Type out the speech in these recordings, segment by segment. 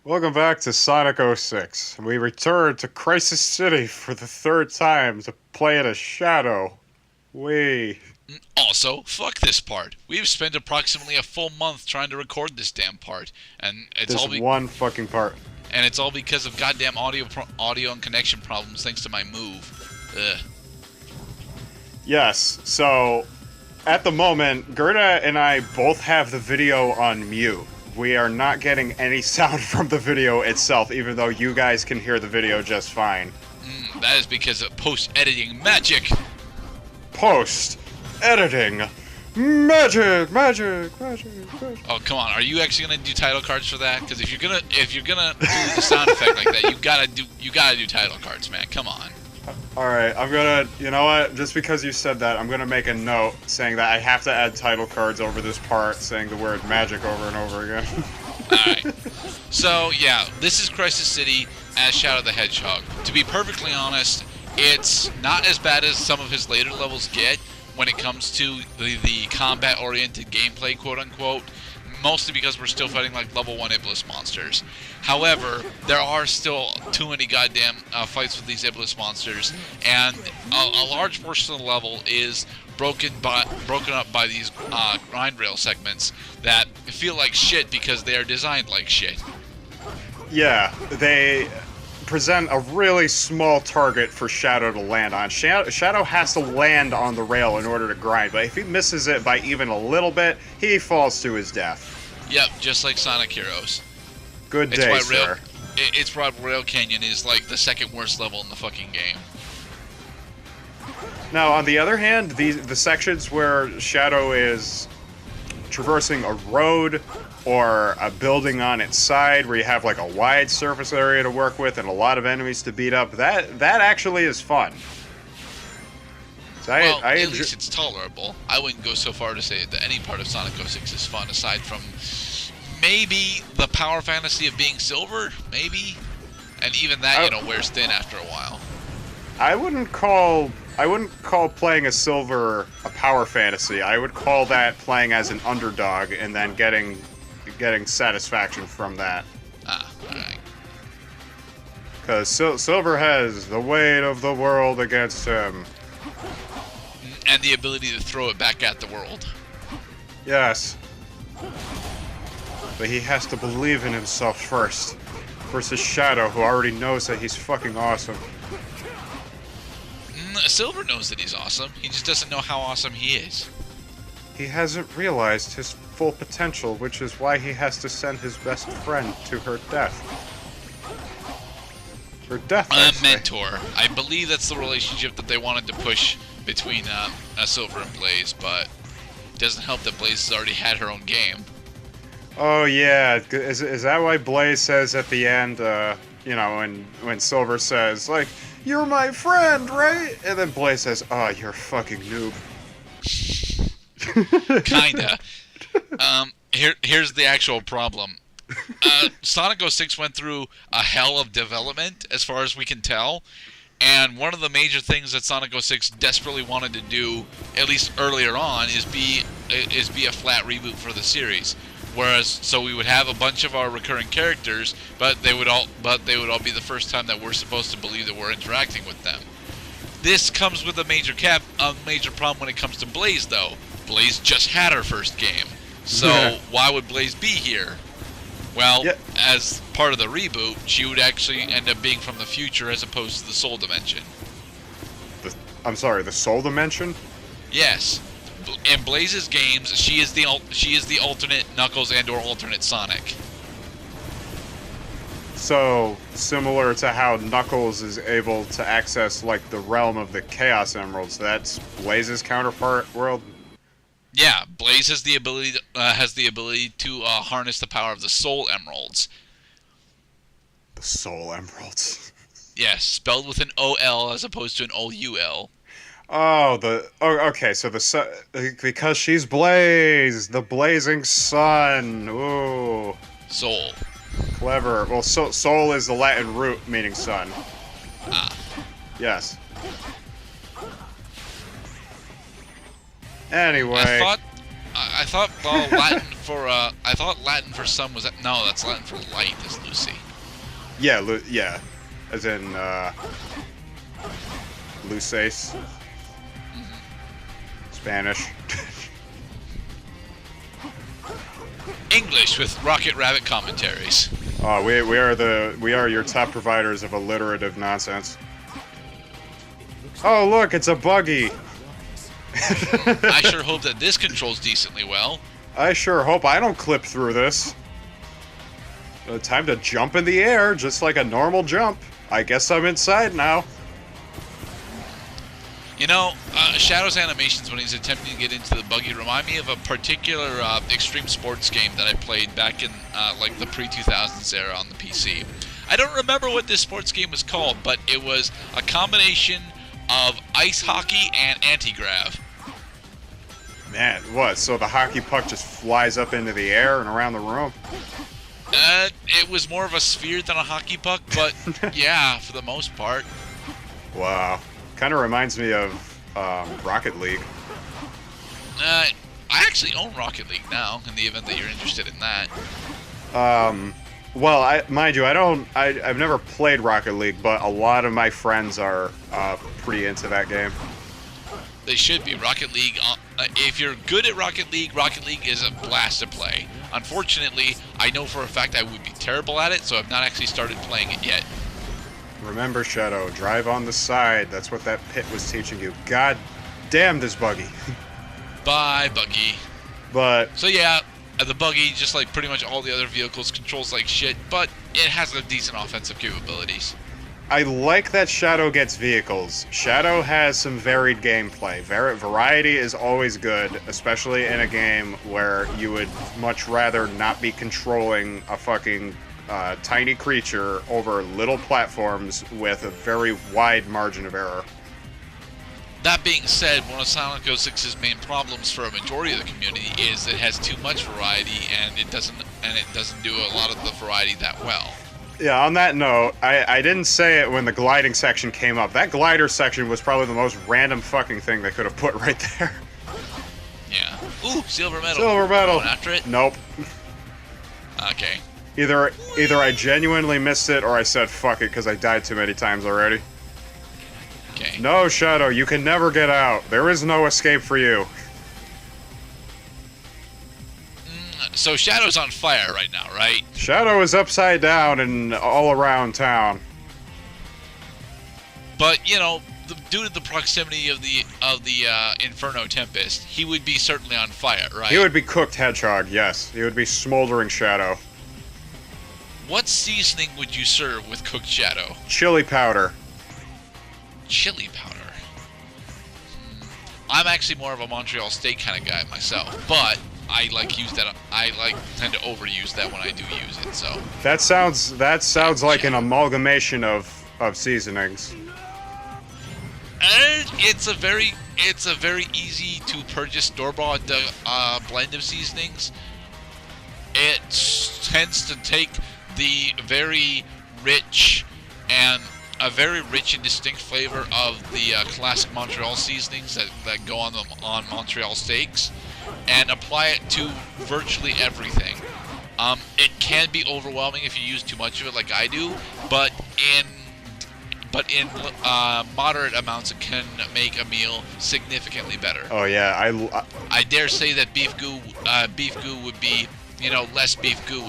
Welcome back to Sonic 06. We return to Crisis City for the third time to play it as Shadow. We. Also, fuck this part. We've spent approximately a full month trying to record this damn part, and This one fucking part. it's all because of goddamn audio and connection problems thanks to my move. Ugh. Yes, so at the moment, Gerda and I both have the video on mute. We are not getting any sound from the video itself, even though you guys can hear the video just fine. That is because of post-editing magic. Post editing magic. Oh, come on. Are you actually gonna do title cards for that? Because if you're gonna do the sound effect like that, you gotta do title cards, man. Come on. Alright, I'm gonna, you know what, just because you said that, I'm gonna make a note saying that I have to add title cards over this part, saying the word magic over and over again. Alright. So, yeah, this is Crisis City as Shadow the Hedgehog. To be perfectly honest, it's not as bad as some of his later levels get when it comes to the combat-oriented gameplay, quote-unquote, mostly because we're still fighting like level 1 Iblis monsters. However, there are still too many goddamn fights with these Iblis monsters, and a large portion of the level is broken up by these grind rail segments that feel like shit because they are designed like shit. Yeah, they present a really small target for Shadow to land on. Shadow has to land on the rail in order to grind, but if he misses it by even a little bit, he falls to his death. Yep, just like Sonic Heroes. Good day, sir. It's why Rail Canyon is like the second worst level in the fucking game. Now, on the other hand, the sections where Shadow is traversing a road or a building on its side where you have like a wide surface area to work with and a lot of enemies to beat up, that actually is fun. So at least it's tolerable. I wouldn't go so far to say that any part of Sonic 06 is fun, aside from maybe the power fantasy of being silver, maybe, and even that wears thin after a while. I wouldn't call playing as silver a power fantasy. I would call that playing as an underdog and then getting satisfaction from that. Alright. Because silver has the weight of the world against him. And the ability to throw it back at the world. Yes. But he has to believe in himself first. Versus Shadow, who already knows that he's fucking awesome. Silver knows that he's awesome. He just doesn't know how awesome he is. He hasn't realized his full potential, which is why he has to send his best friend to her death. Her death, A mentor. I believe that's the relationship that they wanted to push between Silver and Blaze, but it doesn't help that Blaze has already had her own game. Oh yeah, is that why Blaze says at the end, you know, when Silver says, like, "You're my friend, right?" And then Blaze says, "Oh, you're a fucking noob." Kinda. Here's the actual problem. Sonic 06 went through a hell of development, as far as we can tell, and one of the major things that Sonic 06 desperately wanted to do, at least earlier on, is be a flat reboot for the series. So we would have a bunch of our recurring characters, but they would all be the first time that we're supposed to believe that we're interacting with them. This comes with a major problem when it comes to Blaze, though. Blaze just had her first game, so why would Blaze be here? Well, as part of the reboot, she would actually end up being from the future as opposed to the Soul Dimension. I'm sorry, the Soul Dimension? Yes. In Blaze's games, she is the alternate Knuckles and/or alternate Sonic. So, similar to how Knuckles is able to access, like, the realm of the Chaos Emeralds, that's Blaze's counterpart world? Yeah, Blaze has the ability to harness the power of the Soul Emeralds. The Soul Emeralds. Yes, spelled with an O-L as opposed to an O-U-L. Okay, so because she's Blaze, the blazing sun. Ooh. Soul. Clever. Well, soul is the Latin root meaning sun. Ah. Yes. Anyway. I thought Latin for I thought Latin for sun was no, that's Latin for light. Is Lucy. Yeah, yeah, as in Luces, Spanish. English with Rocket Rabbit commentaries. Oh, we are your top providers of alliterative nonsense. Oh, look, it's a buggy. I sure hope that this controls decently well. I sure hope I don't clip through this. Time to jump in the air, just like a normal jump. I guess I'm inside now. You know, Shadow's animations when he's attempting to get into the buggy remind me of a particular extreme sports game that I played back in like the pre-2000s era on the PC. I don't remember what this sports game was called, but it was a combination of ice hockey and anti-grav. Man, what? So the hockey puck just flies up into the air and around the room? It was more of a sphere than a hockey puck, but yeah, for the most part. Wow. Kind of reminds me of Rocket League. I actually own Rocket League now, in the event that you're interested in that. Well, mind you, I've never played Rocket League, but a lot of my friends are pretty into that game. They should be. Rocket League, if you're good at Rocket League is a blast to play. Unfortunately, I know for a fact I would be terrible at it, so I've not actually started playing it yet. Remember, Shadow, drive on the side. That's what that pit was teaching you. God damn this buggy. Bye, buggy. But... So yeah, the buggy, just like pretty much all the other vehicles, controls like shit, but it has a decent offensive capabilities. I like that Shadow gets vehicles. Shadow has some varied gameplay. Variety is always good, especially in a game where you would much rather not be controlling a fucking tiny creature over little platforms with a very wide margin of error. That being said, one of Sonic 06's main problems for a majority of the community is it has too much variety and it doesn't do a lot of the variety that well. Yeah, on that note, I didn't say it when the gliding section came up. That glider section was probably the most random fucking thing they could have put right there. Yeah. Ooh, silver medal. Silver medal. Going after it? Nope. Okay. Either I genuinely missed it or I said fuck it because I died too many times already. Okay. No, Shadow, you can never get out. There is no escape for you. So Shadow's on fire right now, right? Shadow is upside down and all around town. But you know, due to the proximity of the Inferno Tempest, he would be certainly on fire, right? He would be cooked Hedgehog, yes. He would be smoldering Shadow. What seasoning would you serve with cooked Shadow? Chili powder. Chili powder. I'm actually more of a Montreal steak kind of guy myself, but I tend to overuse that when I do use it. So that sounds like an amalgamation of seasonings. It's a very easy to purchase store-bought blend of seasonings. It tends to take the very rich and distinct flavor of the classic Montreal seasonings that go on Montreal steaks and apply it to virtually everything. It can be overwhelming if you use too much of it, like I do, but in moderate amounts, it can make a meal significantly better. Oh yeah, I dare say that beef goo would be, less beef goo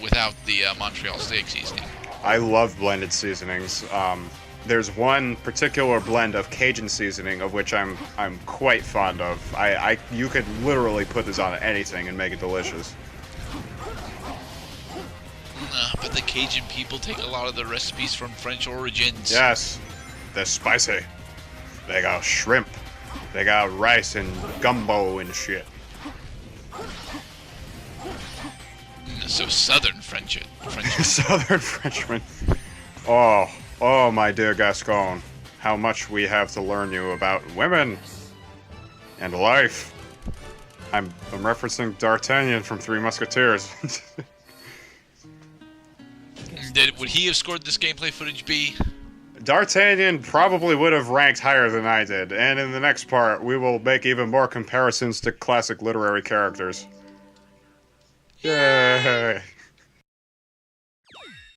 without the Montreal steak seasoning. I love blended seasonings. There's one particular blend of Cajun seasoning of which I'm quite fond of. You could literally put this on anything and make it delicious. But the Cajun people take a lot of the recipes from French origins. Yes, they're spicy. They got shrimp. They got rice and gumbo and shit. So Southern French. Southern Frenchman. Oh, my dear Gascon, how much we have to learn you about women and life. I'm referencing D'Artagnan from Three Musketeers. Would he have scored this gameplay footage, B? D'Artagnan probably would have ranked higher than I did, and in the next part, we will make even more comparisons to classic literary characters. Yay!